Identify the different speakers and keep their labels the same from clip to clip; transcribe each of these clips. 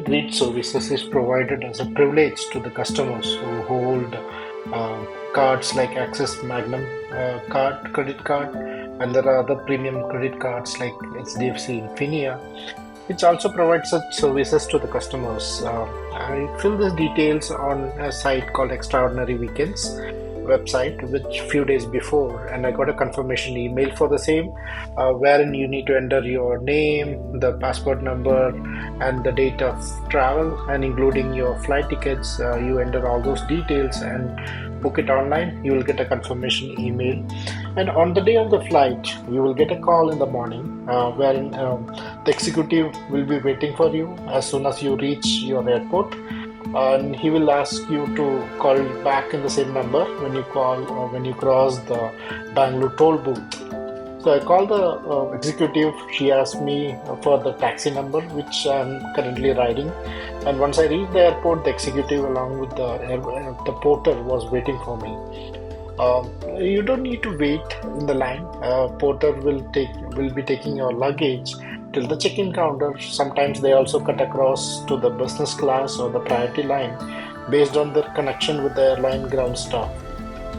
Speaker 1: greet services is provided as a privilege to the customers who hold cards like Access Magnum credit card, and there are other premium credit cards like HDFC Infinia, which also provides such services to the customers. I fill these details on a site called Extraordinary Weekends website, which few days before, and I got a confirmation email for the same, wherein you need to enter your name, the passport number, and the date of travel, and including your flight tickets. You enter all those details and book it online. You will get a confirmation email, and on the day of the flight, you will get a call in the morning, wherein the executive will be waiting for you as soon as you reach your airport, and he will ask you to call back in the same number when you call or when you cross the Bangalore toll booth. So I called the executive. She asked me for the taxi number, which I'm currently riding. And once I reached the airport, the executive, along with the porter, was waiting for me. You don't need to wait in the line. Porter will be taking your luggage till the check-in counter. Sometimes they also cut across to the business class or the priority line based on their connection with the airline ground staff.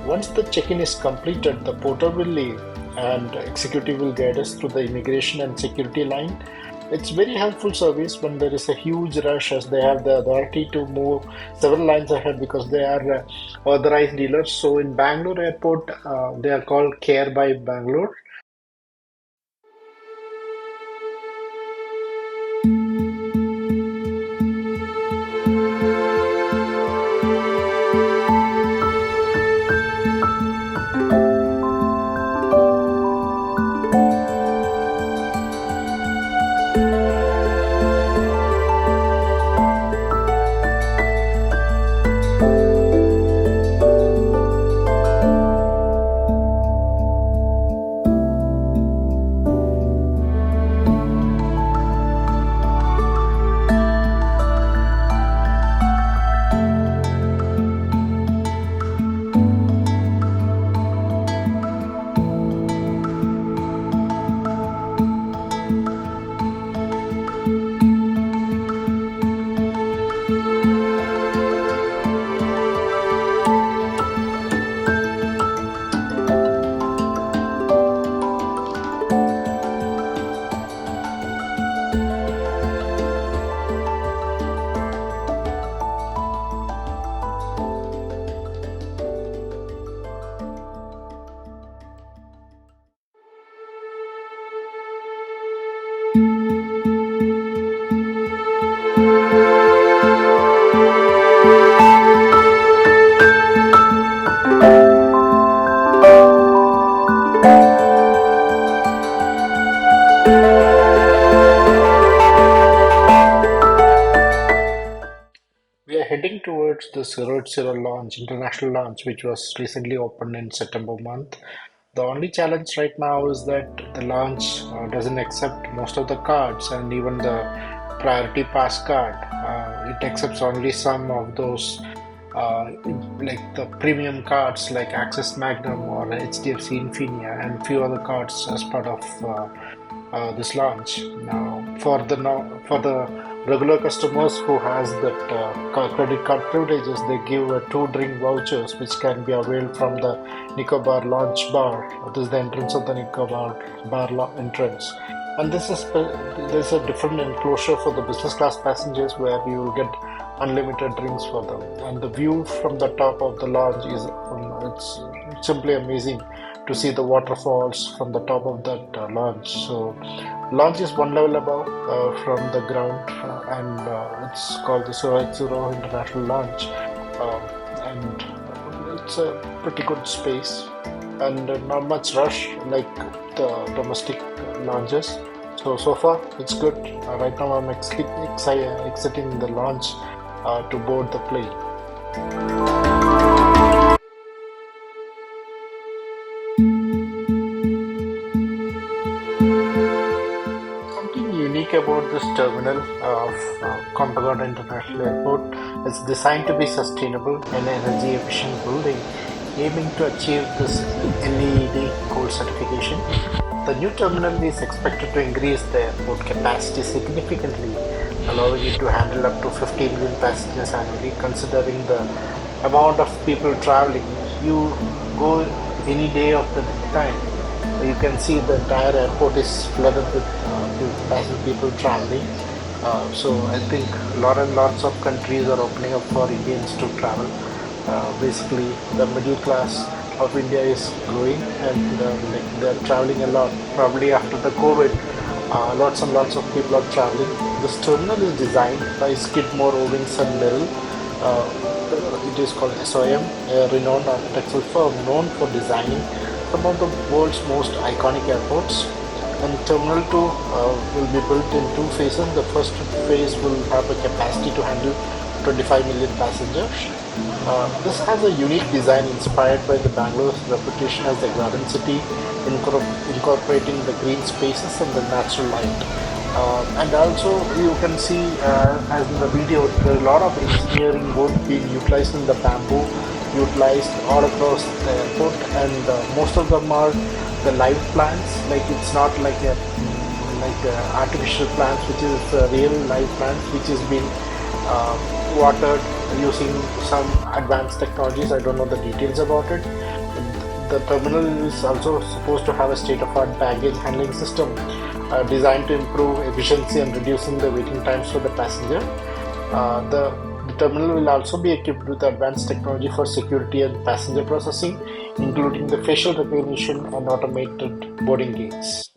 Speaker 1: Once the check-in is completed, the porter will leave and executive will guide us through the immigration and security line. It's very helpful service when there is a huge rush, as they have the authority to move several lines ahead because they are authorized dealers. So in Bangalore airport, they are called Care by Bangalore. We are heading towards the 0 launch, international launch, which was recently opened in September month. The only challenge right now is that the launch doesn't accept most of the cards and even the priority pass card. It accepts only some of those, like the premium cards like Access Magnum or HDFC Infinia and few other cards as part of this launch. Now, for the regular customers who has that credit card privileges, they give two drink vouchers which can be availed from the Nicobar launch bar. This is the entrance of the Nicobar bar entrance. And there's a different enclosure for the business class passengers where you will get unlimited drinks for them. And the view from the top of the lounge is it's simply amazing to see the waterfalls from the top of that launch. So launch is one level above from the ground, and it's called the 080 International Launch, and it's a pretty good space and not much rush like the domestic launches. So far it's good. Right now I'm exiting the launch to board the plane. Something unique about this terminal of Kempagowda International Airport is designed to be sustainable and energy efficient building, aiming to achieve this LEED Gold certification. The new terminal is expected to increase the airport capacity significantly allowing it to handle up to 50 million passengers annually. Considering the amount of people traveling, you go any day of the time, you can see the entire airport is flooded with passenger people traveling. So I think lot and lots of countries are opening up for Indians to travel. Basically, the middle class of India is growing, and like they're traveling a lot. Probably after the COVID, lots and lots of people are traveling. This terminal is designed by Skidmore, Owings and Merrill. It is called SOM, a renowned architectural firm known for designing some of the world's most iconic airports. And Terminal 2 will be built in two phases. The first phase will have a capacity to handle 25 million passengers. This has a unique design inspired by the Bangalore's reputation as a garden city, incorporating the green spaces and the natural light. And also, you can see, as in the video, there are a lot of engineering wood being utilized in the bamboo, utilized all across the airport, and most of them are the live plants. Like it's not artificial plants, which is real live plants, which is being watered using some advanced technologies. I don't know the details about it. The terminal is also supposed to have a state-of-art baggage handling system designed to improve efficiency and reducing the waiting times for the passenger. The terminal will also be equipped with advanced technology for security and passenger processing, including the facial recognition and automated boarding gates.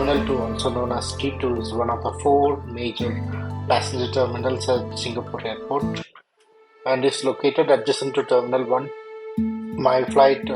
Speaker 1: Terminal 2, also known as T2, is one of the four major passenger terminals at Singapore Airport and is located adjacent to Terminal 1. My flight,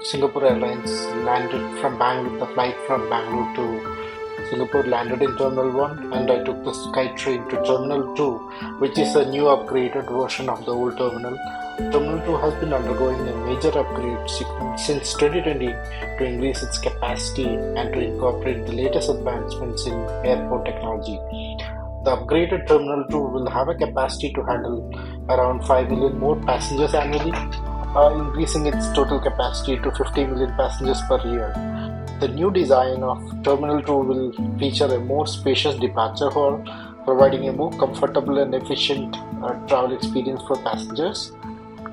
Speaker 1: Singapore Airlines, landed from Bangalore. The flight from Bangalore to Singapore landed in Terminal 1, and I took the SkyTrain to Terminal 2, which is a new upgraded version of the old terminal. Terminal 2 has been undergoing a major upgrade since 2020 to increase its capacity and to incorporate the latest advancements in airport technology. The upgraded Terminal 2 will have a capacity to handle around 5 million more passengers annually, increasing its total capacity to 50 million passengers per year. The new design of Terminal 2 will feature a more spacious departure hall, providing a more comfortable and efficient travel experience for passengers.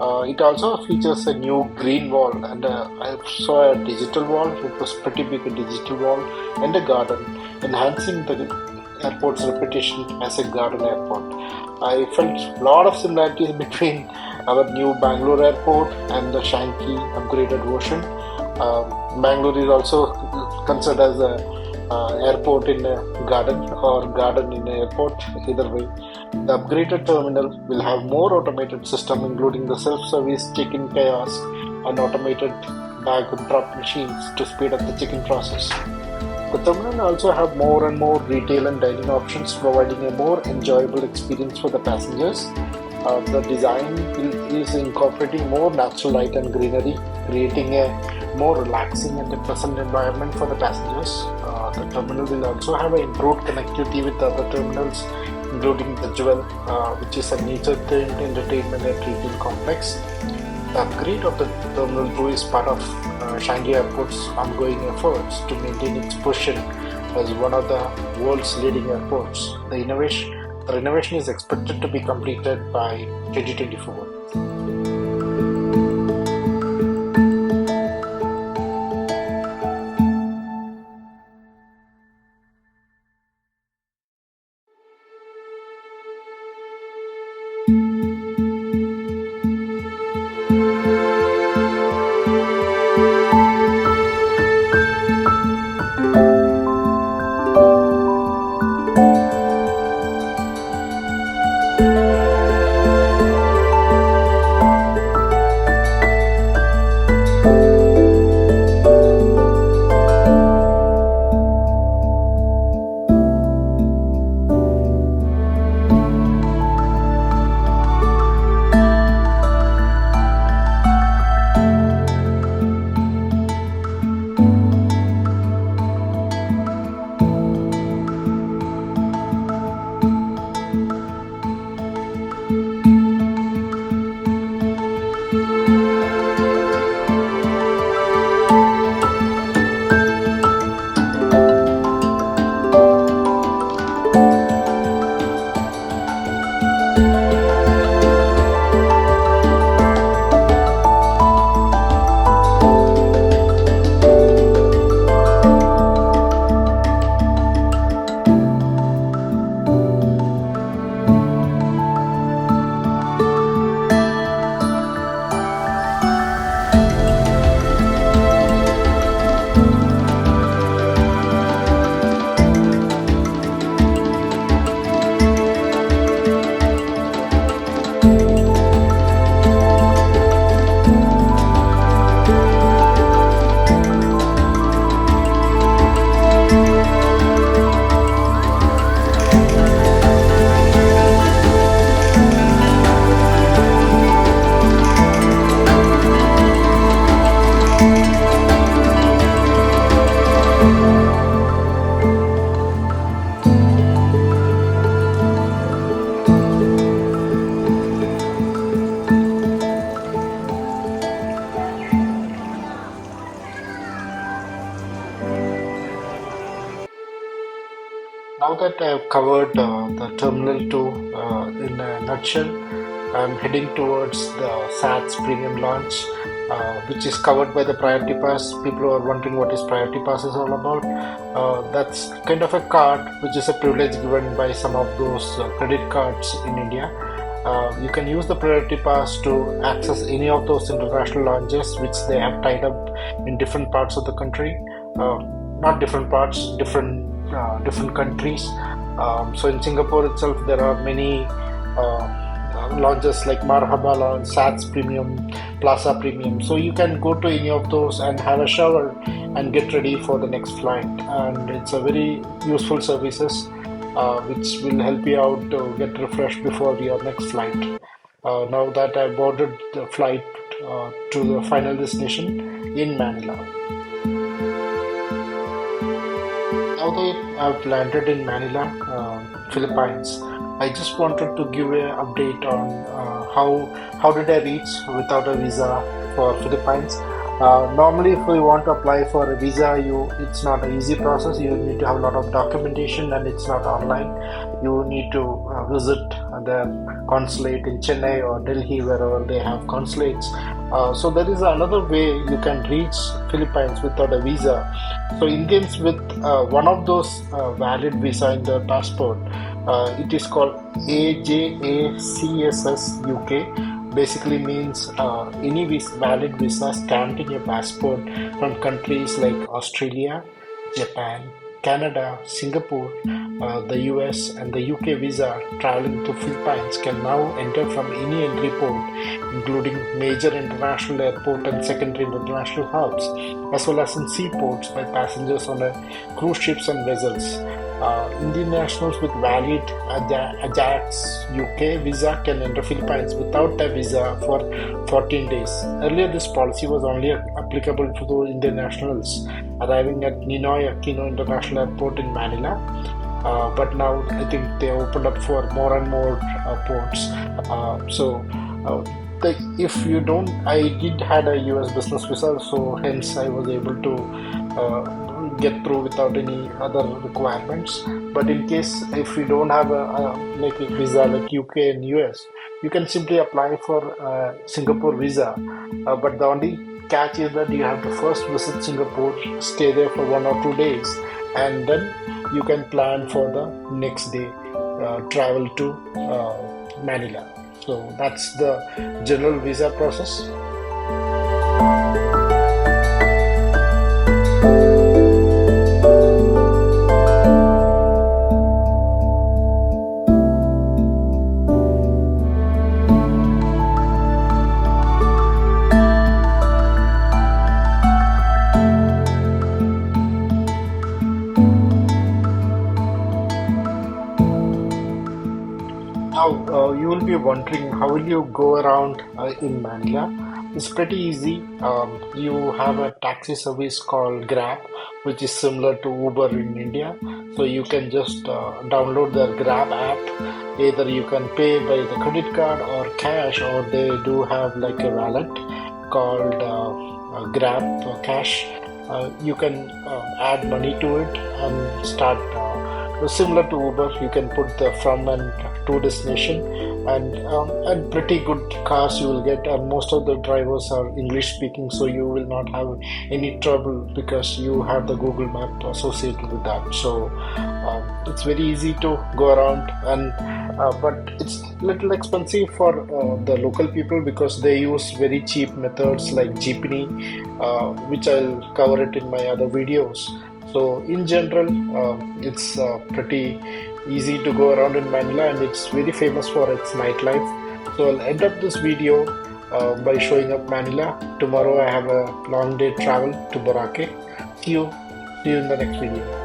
Speaker 1: It also features a new green wall, and I saw a digital wall. It was pretty big, a digital wall, and a garden, enhancing the airport's reputation as a garden airport. I felt a lot of similarities between our new Bangalore airport and the Changi upgraded version. Bangalore is also considered as a airport in a garden or garden in an airport. Either way, the upgraded terminal will have more automated system, including the self-service check-in kiosk and automated bag and drop machines to speed up the check-in process. The terminal also have more and more retail and dining options, providing a more enjoyable experience for the passengers. The design is incorporating more natural light and greenery, creating a more relaxing and a pleasant environment for the passengers. The terminal will also have an improved connectivity with other terminals, including the Jewel, which is a nature-themed entertainment and retail complex. The upgrade of the Terminal 2 is part of Changi Airport's ongoing efforts to maintain its position as one of the world's leading airports. The renovation is expected to be completed by 2024. Now that I've covered the Terminal 2 in a nutshell, I'm heading towards the SATS Premium launch, which is covered by the Priority Pass. People are wondering what is Priority Pass is all about. That's kind of a card which is a privilege given by some of those credit cards in India. You can use the Priority Pass to access any of those international launches which they have tied up in different parts of the country. not different parts, different countries. So in Singapore itself, there are many lounges like Marhaba Lounge, Sats Premium, Plaza Premium. So you can go to any of those and have a shower and get ready for the next flight. And it's a very useful services which will help you out to get refreshed before your next flight. Now that I boarded the flight to the final destination in Manila. Now that I've landed in Manila, Philippines, I just wanted to give an update on how did I reach without a visa for Philippines. Normally, if we want to apply for a visa, it's not an easy process. You need to have a lot of documentation, and it's not online. You need to visit the consulate in Chennai or Delhi, wherever they have consulates. So there is another way you can reach Philippines without a visa. So Indians with one of those valid visa in their passport, it is called AJACSS UK. Basically means any valid visa stamped in your passport from countries like Australia, Japan, Canada, Singapore, the US, and the UK visa traveling to Philippines can now enter from any entry port, including major international airport and secondary international hubs, as well as in seaports by passengers on cruise ships and vessels. Indian nationals with valid Ajax UK visa can enter Philippines without a visa for 14 days. Earlier, this policy was only applicable to those Indian nationals arriving at Ninoy Aquino International Airport in Manila. But now I think they opened up for more and more ports. If you don't, I did had a US business visa, so hence I was able to get through without any other requirements. But in case if you don't have like a visa like UK and US, you can simply apply for Singapore visa. But the only catch is that you have to first visit Singapore, stay there for 1 or 2 days, and then you can plan for the next day travel to Manila. So that's the general visa process. Now, you will be wondering how will you go around in Manila? It's pretty easy. You have a taxi service called Grab, which is similar to Uber in India. So you can just download their Grab app. Either you can pay by the credit card or cash, or they do have like a wallet called Grab Cash. You can add money to it and start. Similar to Uber, you can put the from and to destination, and pretty good cars you will get. And most of the drivers are English speaking, so you will not have any trouble because you have the Google Map associated with that. So it's very easy to go around, and but it's little expensive for the local people because they use very cheap methods like jeepney, which I'll cover it in my other videos. So in general, it's pretty easy to go around in Manila, and it's very famous for its nightlife. So I'll end up this video by showing up Manila. Tomorrow I have a long day travel to Boracay. See you in the next video.